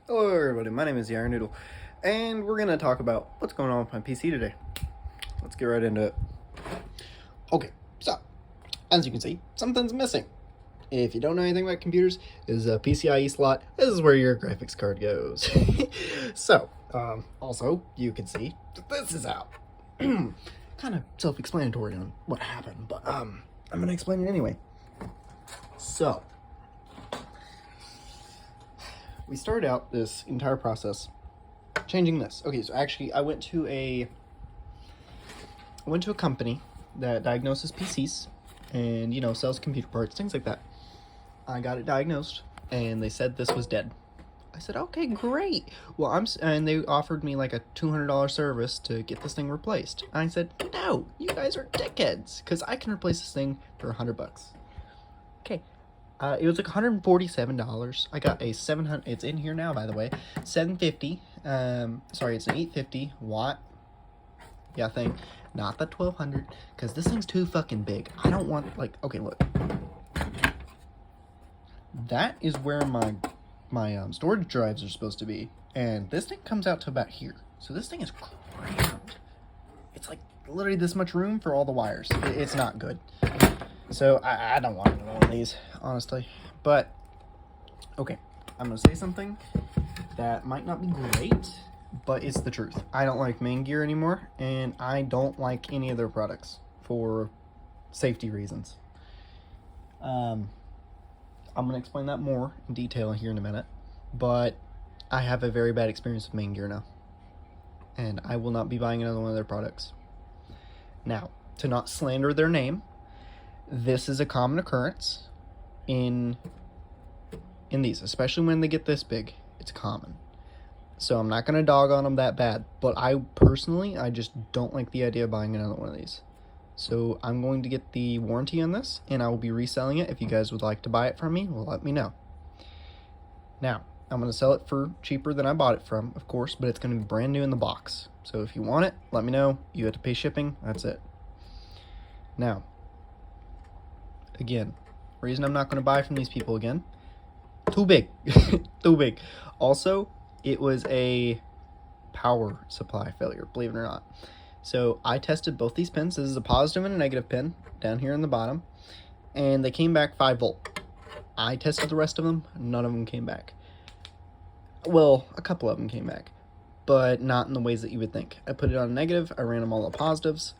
Hello everybody, my name is TheIronNoodle, and we're going to talk about what's going on with my PC today. Let's get right into it. Okay, so, as you can see, something's missing. If you don't know anything about computers, this is a PCIe slot. This is where your graphics card goes. So, also, you can see that this is out. Kind of self-explanatory on what happened, but I'm going to explain it anyway. So, we started out this entire process changing this. Okay, so actually I went to a company that diagnoses PCs and, you know, sells computer parts, things like that. I got it diagnosed and they said this was dead. I said, okay, great. Well, and they offered me like a $200 service to get this thing replaced. And I said, no, you guys are dickheads, because I can replace this thing for $100. Okay. It was like $147. I got a 700. It's in here now, by the way. 750. Sorry, it's an 850 watt. Yeah, thing. Not the 1200, because this thing's too fucking big. I don't want, like, okay, look. That is where my storage drives are supposed to be, and this thing comes out to about here. So this thing is crammed. It's like literally this much room for all the wires. It's not good. So I don't want one of these, honestly. But okay, I'm gonna say something that might not be great, but it's the truth. I don't like main gear anymore, and I don't like any of their products for safety reasons. I'm gonna explain that more in detail here in a minute, but I have a very bad experience with main gear now, and I will not be buying another one of their products. Now, to not slander their name, this is a common occurrence in these, especially when they get this big. It's common. So I'm not going to dog on them that bad, but I just don't like the idea of buying another one of these. So I'm going to get the warranty on this, and I will be reselling it. If you guys would like to buy it from me, well, let me know. Now, I'm going to sell it for cheaper than I bought it from, of course, but it's going to be brand new in the box. So if you want it, let me know. You have to pay shipping. That's it. Now, again, reason I'm not going to buy from these people again, too big. Too big. Also, it was a power supply failure, believe it or not. So I tested both these pins. This is a positive and a negative pin down here in the bottom, and they came back 5 volt. I tested the rest of them. None of them came back. Well, a couple of them came back, but not in the ways that you would think. I put it on negative. I ran them all the positives.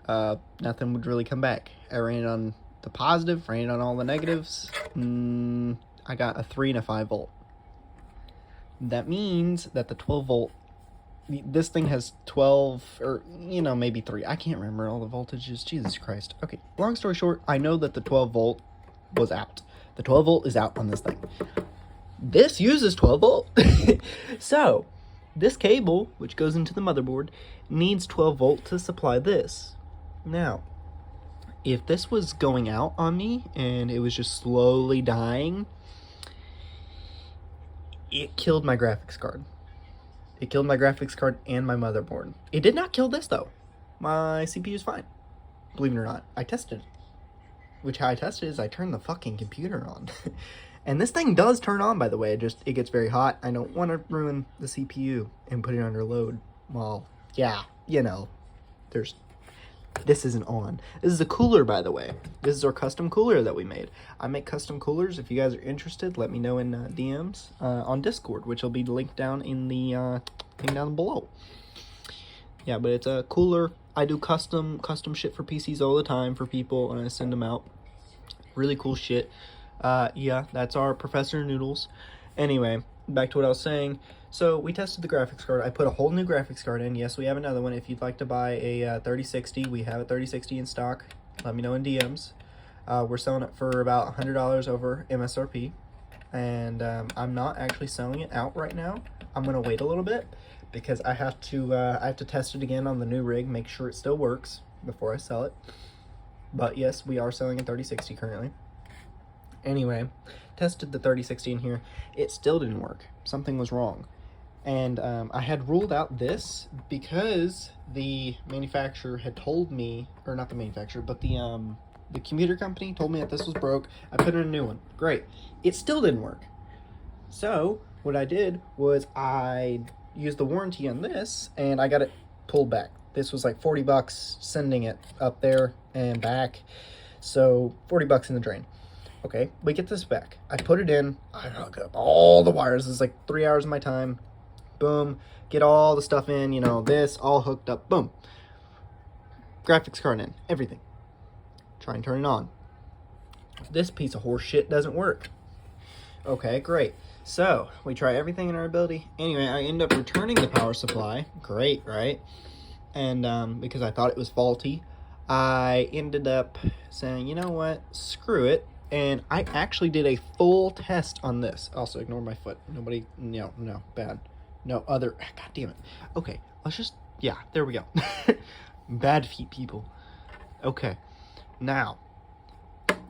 Nothing would really come back. I ran it on the positive, ran it on all the negatives. I got a 3 and a 5 volt. That means that the 12 volt, this thing has 12, or, you know, maybe 3. I can't remember all the voltages. Jesus Christ. Okay, long story short, I know that the 12 volt was out. The 12 volt is out on this thing. This uses 12 volt. So, this cable, which goes into the motherboard, needs 12 volt to supply this. Now, if this was going out on me and it was just slowly dying, it killed my graphics card. It killed my graphics card and my motherboard. It did not kill this, though. My CPU is fine. Believe it or not, I tested it. Which, how I tested is I turned the fucking computer on. And this thing does turn on, by the way. It gets very hot. I don't want to ruin the CPU and put it under load. Well, yeah, you know, this isn't on. This is a cooler, by the way. This is our custom cooler that we made. I make custom coolers. If you guys are interested, let me know in DMs on Discord, which will be linked down in the thing down below. Yeah, but it's a cooler. I do custom shit for PCs all the time for people, and I send them out. Really cool shit. Yeah, that's our Professor Noodles. Anyway, back to what I was saying. So we tested the graphics card. I put a whole new graphics card in. Yes, we have another one. If you'd like to buy a 3060, we have a 3060 in stock. Let me know in DMs. We're selling it for about $100 over MSRP. And I'm not actually selling it out right now. I'm going to wait a little bit because I have to test it again on the new rig, make sure it still works before I sell it. But yes, we are selling a 3060 currently. Anyway, tested the 3060 in here. It still didn't work. Something was wrong. And I had ruled out this because the manufacturer had told me, or not the manufacturer, but the computer company told me that this was broke. I put in a new one. Great. It still didn't work. So what I did was I used the warranty on this, and I got it pulled back. This was like $40 sending it up there and back. So $40 in the drain. Okay, we get this back. I put it in. I hook up all the wires. It's like 3 hours of my time. Boom. Get all the stuff in, you know, this all hooked up. Boom. Graphics card in. Everything. Try and turn it on. This piece of horse shit doesn't work. Okay, great. So, we try everything in our ability. Anyway, I end up returning the power supply. Great, right? And because I thought it was faulty, I ended up saying, you know what? Screw it. And I actually did a full test on this. Also, ignore my foot. Nobody, no, bad. No other, god damn it. Okay, let's just, yeah, there we go. Bad feet, people. Okay, now,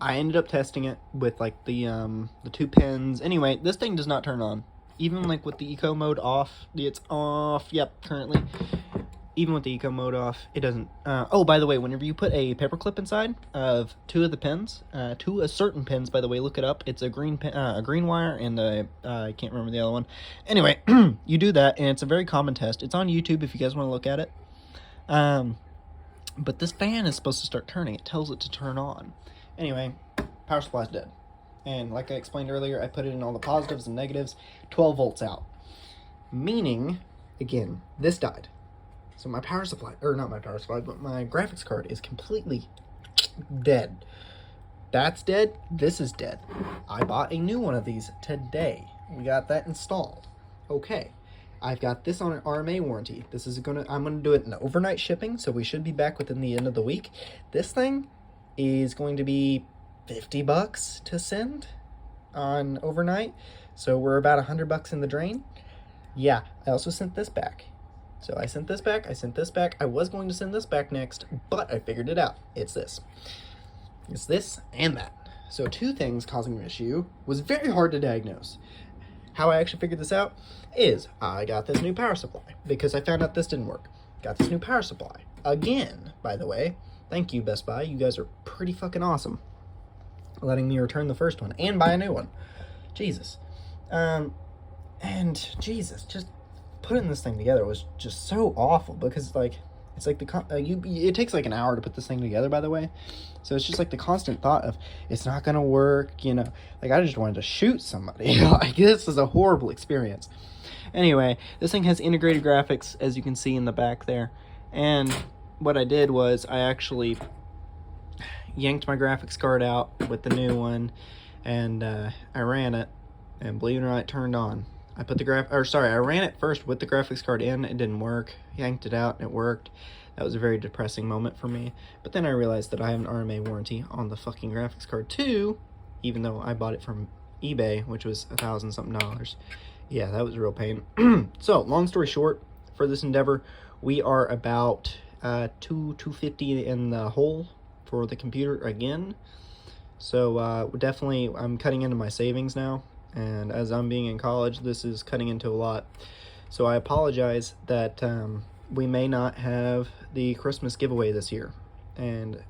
I ended up testing it with like the 2 pins. Anyway, this thing does not turn on. Even like with the eco mode off, it's off, yep, currently. Even with the eco mode off, it doesn't. Oh, by the way, whenever you put a paper clip inside of 2 of the pins, 2 of certain pins, by the way, look it up. It's a green pin, a green wire, and I can't remember the other one. Anyway, you do that, and it's a very common test. It's on YouTube if you guys want to look at it. But this fan is supposed to start turning. It tells it to turn on. Anyway, power supply's dead. And like I explained earlier, I put it in all the positives and negatives. 12 volts out. Meaning, again, this died. So my power supply, or not my power supply, but my graphics card is completely dead. That's dead. This is dead. I bought a new one of these today. We got that installed. Okay. I've got this on an RMA warranty. This is I'm gonna do it in overnight shipping, so we should be back within the end of the week. This thing is going to be $50 to send on overnight. So we're about $100 in the drain. Yeah, I also sent this back. So I sent this back, I sent this back. I was going to send this back next, but I figured it out. It's this. It's this and that. So 2 things causing an issue was very hard to diagnose. How I actually figured this out is I got this new power supply because I found out this didn't work. Got this new power supply. Again, by the way. Thank you, Best Buy. You guys are pretty fucking awesome. Letting me return the first one and buy a new one. Jesus. And Jesus, just putting this thing together was just so awful because like it's like it takes like an hour to put this thing together, by the way. So it's just like the constant thought of it's not gonna work, you know. Like I just wanted to shoot somebody. Like this is a horrible experience. Anyway, this thing has integrated graphics, as you can see in the back there. And what I did was I actually yanked my graphics card out with the new one, and I ran it, and believe it or not, it turned on. I put the I ran it first with the graphics card in. It didn't work. Yanked it out and it worked. That was a very depressing moment for me. But then I realized that I have an RMA warranty on the fucking graphics card too, even though I bought it from eBay, which was $1,000 something. Yeah, that was a real pain. So, long story short, for this endeavor, we are about $250 in the hole for the computer again. So definitely, I'm cutting into my savings now. And as I'm being in college, this is cutting into a lot. So I apologize that we may not have the Christmas giveaway this year. And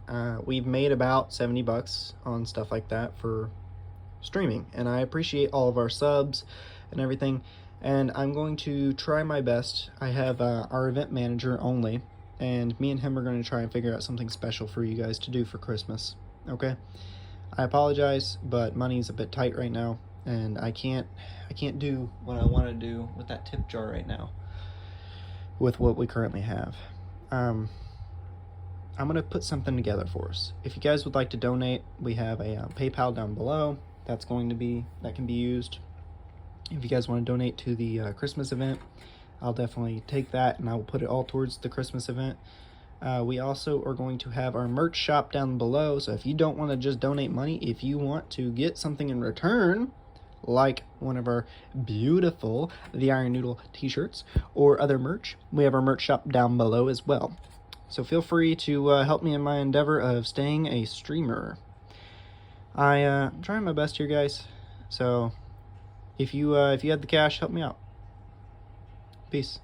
we've made about $70 on stuff like that for streaming. And I appreciate all of our subs and everything. And I'm going to try my best. I have our event manager only. And me and him are going to try and figure out something special for you guys to do for Christmas. Okay? I apologize, but money's a bit tight right now. And I can't do what I want to do with that tip jar right now with what we currently have. I'm going to put something together for us. If you guys would like to donate, we have a PayPal down below. That can be used. If you guys want to donate to the Christmas event, I'll definitely take that and I will put it all towards the Christmas event. We also are going to have our merch shop down below. So if you don't want to just donate money, if you want to get something in return, like one of our beautiful The Iron Noodle t-shirts or other merch, we have our merch shop down below as well. So feel free to help me in my endeavor of staying a streamer. I'm trying my best here, guys. So if you had the cash, help me out. Peace.